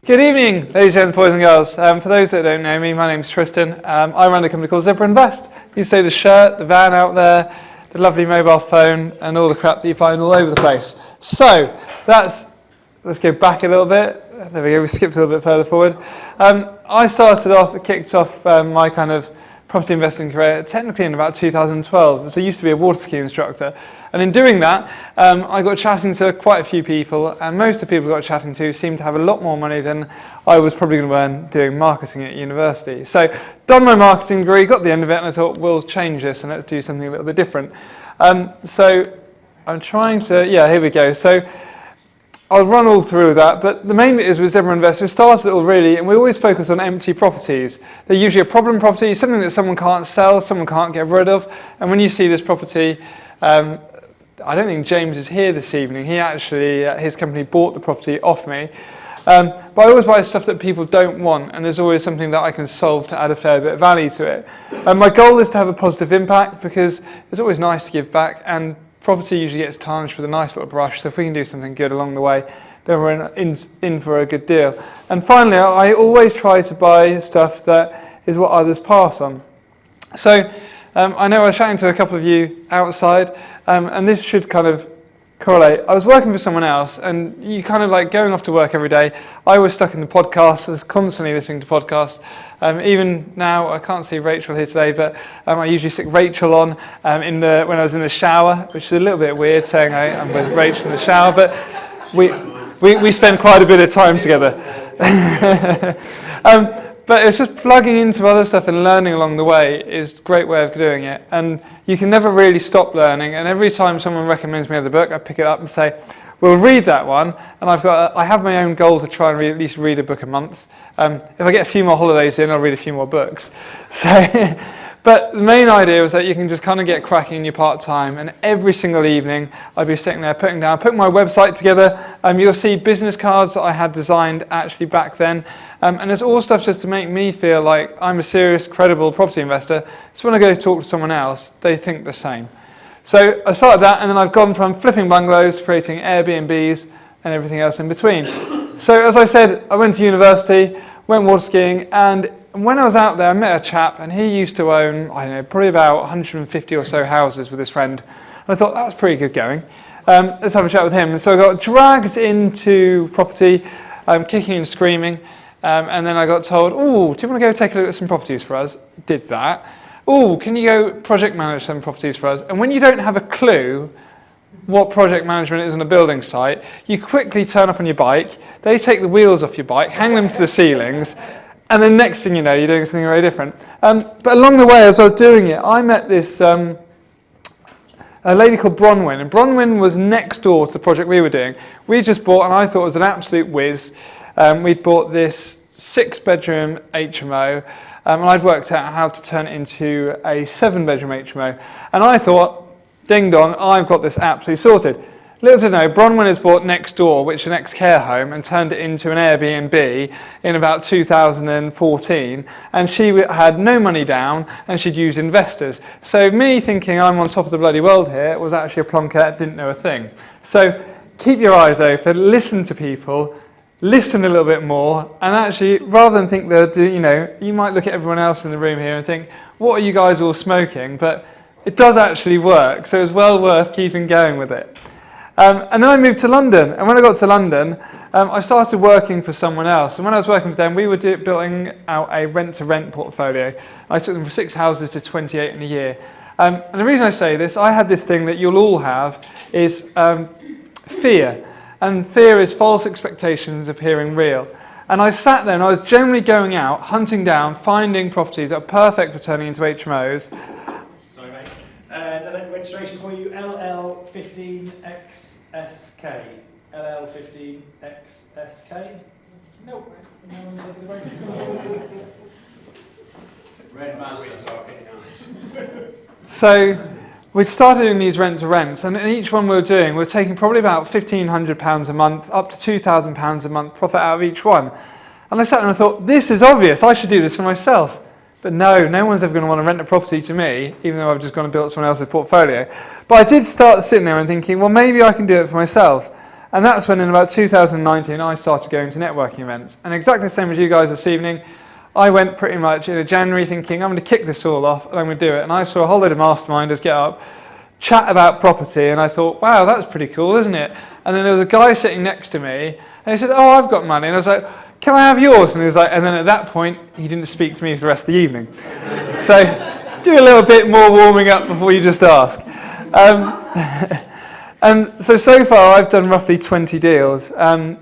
Good evening, ladies and boys and girls. For those that don't know me, my name's Tristan. I run a company called Zebra Invest. You see the shirt, the van out there, the lovely mobile phone, and all the crap that you find all over the place. So, let's go back a little bit. There we go, we skipped a little bit further forward. I kicked off my kind of property investing career technically in about 2012. So I used to be a water ski instructor. And in doing that, I got chatting to quite a few people, and most of the people I got chatting to seemed to have a lot more money than I was probably going to earn doing marketing at university. So done my marketing degree, got the end of it, and I thought, we'll change this and let's do something a little bit different. So I'm trying to, here we go. So I'll run all through that, but the main bit is with Zebra Invest, we started it all really, and we always focus on empty properties. They're usually a problem property, something that someone can't sell, someone can't get rid of, and when you see this property, I don't think James is here this evening. He actually, his company bought the property off me. But I always buy stuff that people don't want, and there's always something that I can solve to add a fair bit of value to it. My goal is to have a positive impact, because it's always nice to give back, and property usually gets tarnished with a nice little brush, so if we can do something good along the way, then we're in for a good deal. And finally, I always try to buy stuff that is what others pass on. So I know I was chatting to a couple of you outside, and this should kind of correlate. I was working for someone else, and you kind of like going off to work every day. I was stuck in the podcasts, I was constantly listening to podcasts. Even now, I can't see Rachel here today, but I usually stick Rachel on when I was in the shower, which is a little bit weird saying I'm with Rachel in the shower, but we spend quite a bit of time together. But it's just plugging into other stuff and learning along the way is a great way of doing it. And you can never really stop learning. And every time someone recommends me the book, I pick it up and say, we'll read that one. And I have my own goal to try and at least read a book a month. If I get a few more holidays in, I'll read a few more books. So, but the main idea was that you can just kind of get cracking in your part-time, and every single evening I'd be sitting there putting my website together. You'll see business cards that I had designed actually back then, and it's all stuff just to make me feel like I'm a serious, credible property investor. So when I go talk to someone else, they think the same. So I started that, and then I've gone from flipping bungalows, creating Airbnbs, and everything else in between. So as I said, I went to university, went water skiing, and when I was out there, I met a chap, and he used to own, I don't know, probably about 150 or so houses with his friend. And I thought, that was pretty good going. Let's have a chat with him. And so I got dragged into property, kicking and screaming. And then I got told, oh, do you want to go take a look at some properties for us? Did that. Oh, can you go project manage some properties for us? And when you don't have a clue what project management is on a building site, you quickly turn up on your bike, they take the wheels off your bike, hang them to the ceilings, and then next thing you know, you're doing something very different. But along the way, as I was doing it, I met this a lady called Bronwyn, and Bronwyn was next door to the project we were doing. We just bought, and I thought it was an absolute whiz, we'd bought this 6-bedroom HMO, and I'd worked out how to turn it into a 7-bedroom HMO. And I thought, ding dong, I've got this absolutely sorted. Little to know, Bronwyn has bought next door, which is an ex-care home, and turned it into an Airbnb in about 2014, and she had no money down, and she'd used investors. So me thinking I'm on top of the bloody world here was actually a plonker, didn't know a thing. So keep your eyes open, listen to people, listen a little bit more, and actually, rather than think they'll do, you might look at everyone else in the room here and think, what are you guys all smoking? But it does actually work, so it's well worth keeping going with it. And then I moved to London, and when I got to London, I started working for someone else. And when I was working for them, we were building out a rent-to-rent portfolio. I took them from 6 houses to 28 in a year. And the reason I say this, I had this thing that you'll all have, is fear. And fear is false expectations appearing real. And I sat there, and I was generally going out, hunting down, finding properties that are perfect for turning into HMOs. Sorry, mate. Another registration for you, LL15XSK. LL15XSK? Nope. Red man we're talking now. So we started doing these rent-to-rents, and in each one we were taking probably about £1,500 a month, up to £2,000 a month profit out of each one. And I sat there and I thought, this is obvious, I should do this for myself. But no one's ever going to want to rent a property to me, even though I've just gone and built someone else's portfolio. But I did start sitting there and thinking, well, maybe I can do it for myself. And that's when in about 2019 I started going to networking events. And exactly the same as you guys this evening, I went pretty much in January thinking I'm going to kick this all off and I'm going to do it. And I saw a whole load of masterminders get up, chat about property, and I thought, wow, that's pretty cool, isn't it? And then there was a guy sitting next to me and he said, oh, I've got money. And I was like, can I have yours? And he was like, and then at that point, he didn't speak to me for the rest of the evening. So do a little bit more warming up before you just ask. And so far I've done roughly 20 deals,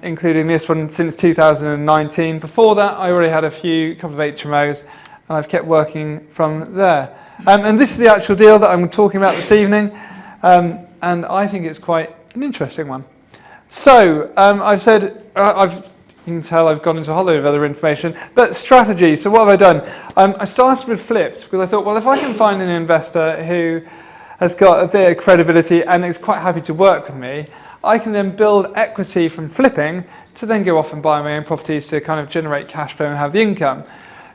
including this one since 2019. Before that, I already had a couple of HMOs, and I've kept working from there. And this is the actual deal that I'm talking about this evening, and I think it's quite an interesting one. So I've said, you can tell I've gone into a whole load of other information, but strategy. So what have I done? I started with flips because I thought, well, if I can find an investor who has got a bit of credibility and is quite happy to work with me, I can then build equity from flipping to then go off and buy my own properties to kind of generate cash flow and have the income.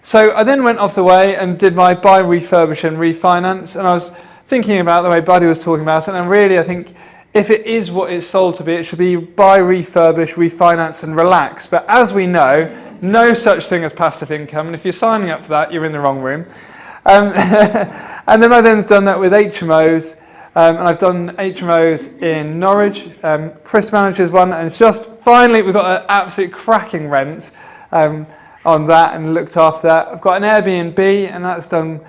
So I then went off the way and did my buy, refurbish and refinance, and I was thinking about the way Buddy was talking about it, and really I think if it is what it's sold to be, it should be buy, refurbish, refinance and relax. But as we know, no such thing as passive income, and if you're signing up for that, you're in the wrong room. And then I then's done that with HMOs, and I've done HMOs in Norwich. Chris manages one, and it's just finally we've got an absolute cracking rent on that and looked after that. I've got an Airbnb, and that's done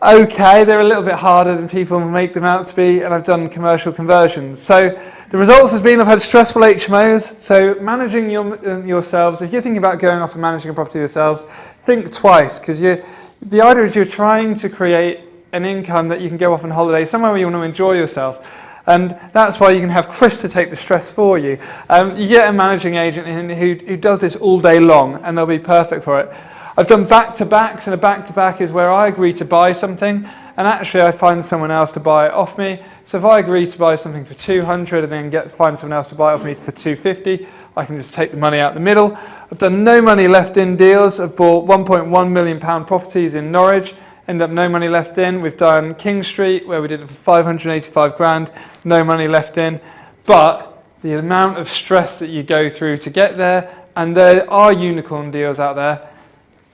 okay. They're a little bit harder than people make them out to be, and I've done commercial conversions. So the results has been I've had stressful HMOs. So managing yourselves, if you're thinking about going off and managing a property yourselves, think twice, because the idea is you're trying to create an income that you can go off on holiday, somewhere where you want to enjoy yourself. And that's why you can have Chris to take the stress for you. You get a managing agent in who does this all day long, and they'll be perfect for it. I've done back-to-backs, and a back-to-back is where I agree to buy something, and actually I find someone else to buy it off me. So if I agree to buy something for 200 and then find someone else to buy it off me for 250, I can just take the money out the middle. I've done no money left in deals. I've bought £1.1 million properties in Norwich, ended up no money left in. We've done King Street, where we did it for 585 grand, no money left in. But the amount of stress that you go through to get there, and there are unicorn deals out there,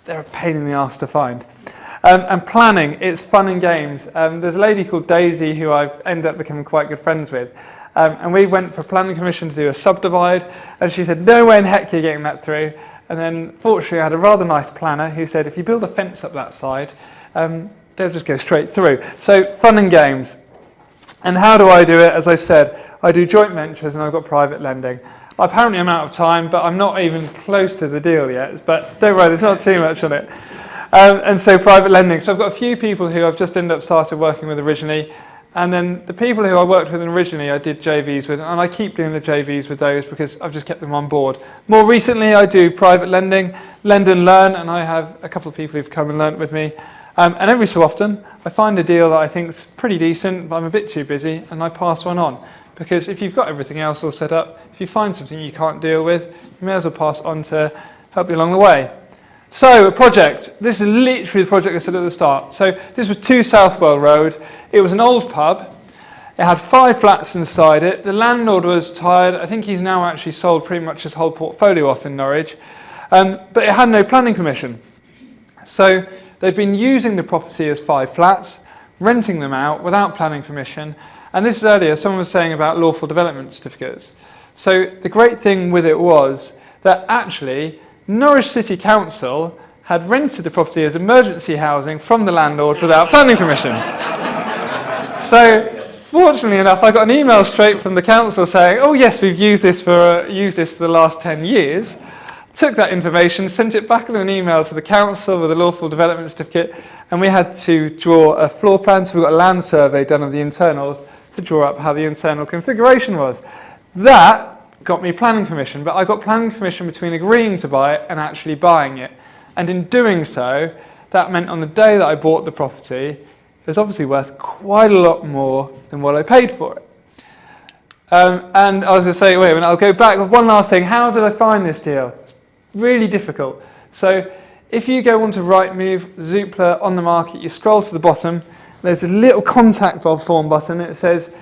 they're a pain in the arse to find. And planning, it's fun and games. There's a lady called Daisy who I've ended up becoming quite good friends with. And we went for planning commission to do a subdivide, and she said, no way in heck you're getting that through. And then fortunately I had a rather nice planner who said, if you build a fence up that side, they'll just go straight through. So fun and games. And how do I do it? As I said, I do joint ventures and I've got private lending. Apparently I'm out of time, but I'm not even close to the deal yet. But don't worry, there's not too much on it. And so private lending. So I've got a few people who I've just ended up started working with originally. And then the people who I worked with originally, I did JVs with. And I keep doing the JVs with those because I've just kept them on board. More recently, I do private lending, lend and learn. And I have a couple of people who've come and learnt with me. And every so often, I find a deal that I think's pretty decent, but I'm a bit too busy, and I pass one on. Because if you've got everything else all set up, if you find something you can't deal with, you may as well pass on to help you along the way. So, a project. This is literally the project I said at the start. So, this was 2 Southwell Road. It was an old pub. It had 5 flats inside it. The landlord was tired. I think he's now actually sold pretty much his whole portfolio off in Norwich. But it had no planning permission. So, they've been using the property as 5 flats, renting them out without planning permission. And this is earlier, someone was saying about lawful development certificates. So the great thing with it was that actually Norwich City Council had rented the property as emergency housing from the landlord without planning permission. So fortunately enough, I got an email straight from the council saying, oh yes, we've used this for the last 10 years. Took that information, sent it back in an email to the council with a lawful development certificate, and we had to draw a floor plan, so we got a land survey done of the internals to draw up how the internal configuration was. That got me planning permission, but I got planning permission between agreeing to buy it and actually buying it. And in doing so, that meant on the day that I bought the property, it was obviously worth quite a lot more than what I paid for it. And I was going to say, wait a minute, I'll go back with one last thing. How did I find this deal? It's really difficult. So if you go onto Rightmove, Zoopla, on the market, you scroll to the bottom, there's a little contact form button. It says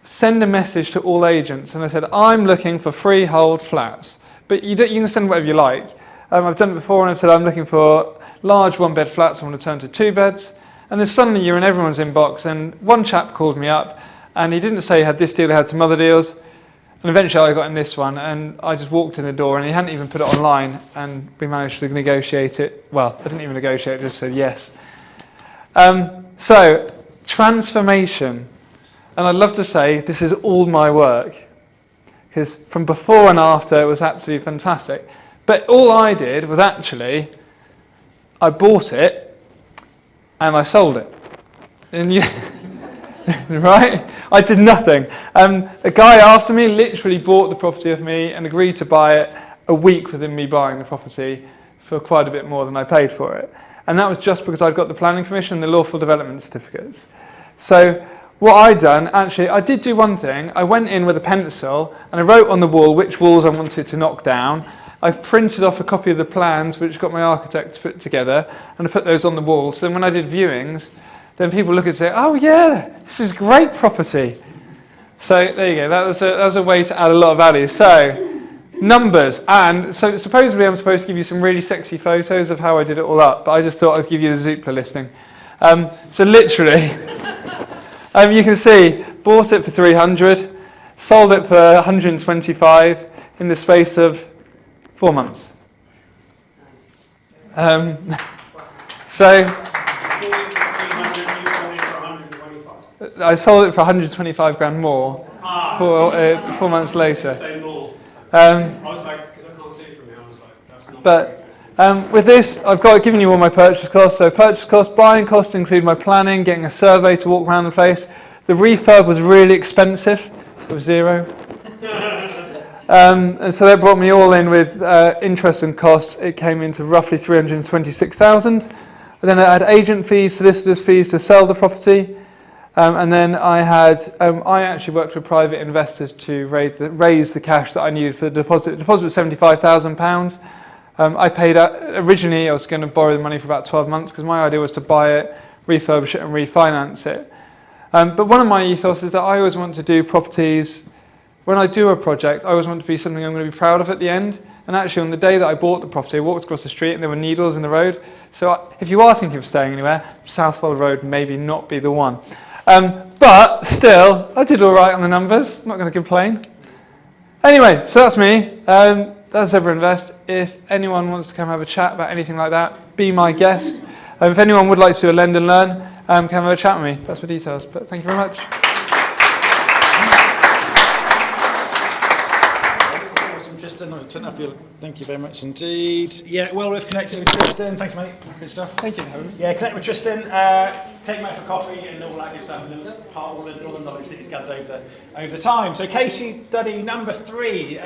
send a message to all agents, and I said, I'm looking for freehold flats, but you can send whatever you like. I've done it before, and I've said I'm looking for large one-bed flats. I want to turn to 2 beds, and then suddenly you're in everyone's inbox. And one chap called me up, and he didn't say he had this deal; he had some other deals. And eventually, I got in this one, and I just walked in the door, and he hadn't even put it online, and we managed to negotiate it. Well, I didn't even negotiate; I just said yes. So transformation. And I'd love to say this is all my work, because from before and after it was absolutely fantastic. But all I did was actually, I bought it and I sold it. And right? I did nothing. A guy after me literally bought the property off me and agreed to buy it a week within me buying the property for quite a bit more than I paid for it. And that was just because I'd got the planning permission and the lawful development certificates. So what I'd done, actually, I did do one thing. I went in with a pencil and I wrote on the wall which walls I wanted to knock down. I printed off a copy of the plans which got my architect to put together, and I put those on the wall. So then when I did viewings, then people look and say, oh yeah, this is great property. So there you go, that was a way to add a lot of value. So numbers, and so supposedly I'm supposed to give you some really sexy photos of how I did it all up, but I just thought I'd give you the Zoopla listing. So literally, you can see, bought it for 300, sold it for 125 in the space of 4 months. So I sold it for 125 grand more 4 months later. Say more. I was like, because I can't see it from here, I was like, that's not. But with this, I've given you all my purchase costs. So purchase costs, buying costs include my planning, getting a survey to walk around the place. The refurb was really expensive. It was zero. And so that brought me all in with interest and costs. It came into roughly 326,000. Then I had agent fees, solicitors fees to sell the property. And then I actually worked with private investors to raise the cash that I needed for the deposit. The deposit was £75,000. I paid out, originally I was going to borrow the money for about 12 months because my idea was to buy it, refurbish it and refinance it. But one of my ethos is that I always want to do properties, when I do a project, I always want it to be something I'm going to be proud of at the end. And actually on the day that I bought the property, I walked across the street and there were needles in the road. So if you are thinking of staying anywhere, Southwell Road maybe not be the one. But still, I did all right on the numbers, not going to complain. Anyway, so that's me. That's Zebra Invest. If anyone wants to come have a chat about anything like that, be my guest. If anyone would like to do a lend and learn, come have a chat with me. That's for details, but thank you very much. Tristan, thank you very much indeed. Yeah, well worth connecting with Tristan. Thanks, mate. Good stuff. Thank you. Yeah, connect with Tristan. Take him out for coffee and all that good stuff, and then part all the knowledge that he's gathered over the time. So case study number 3.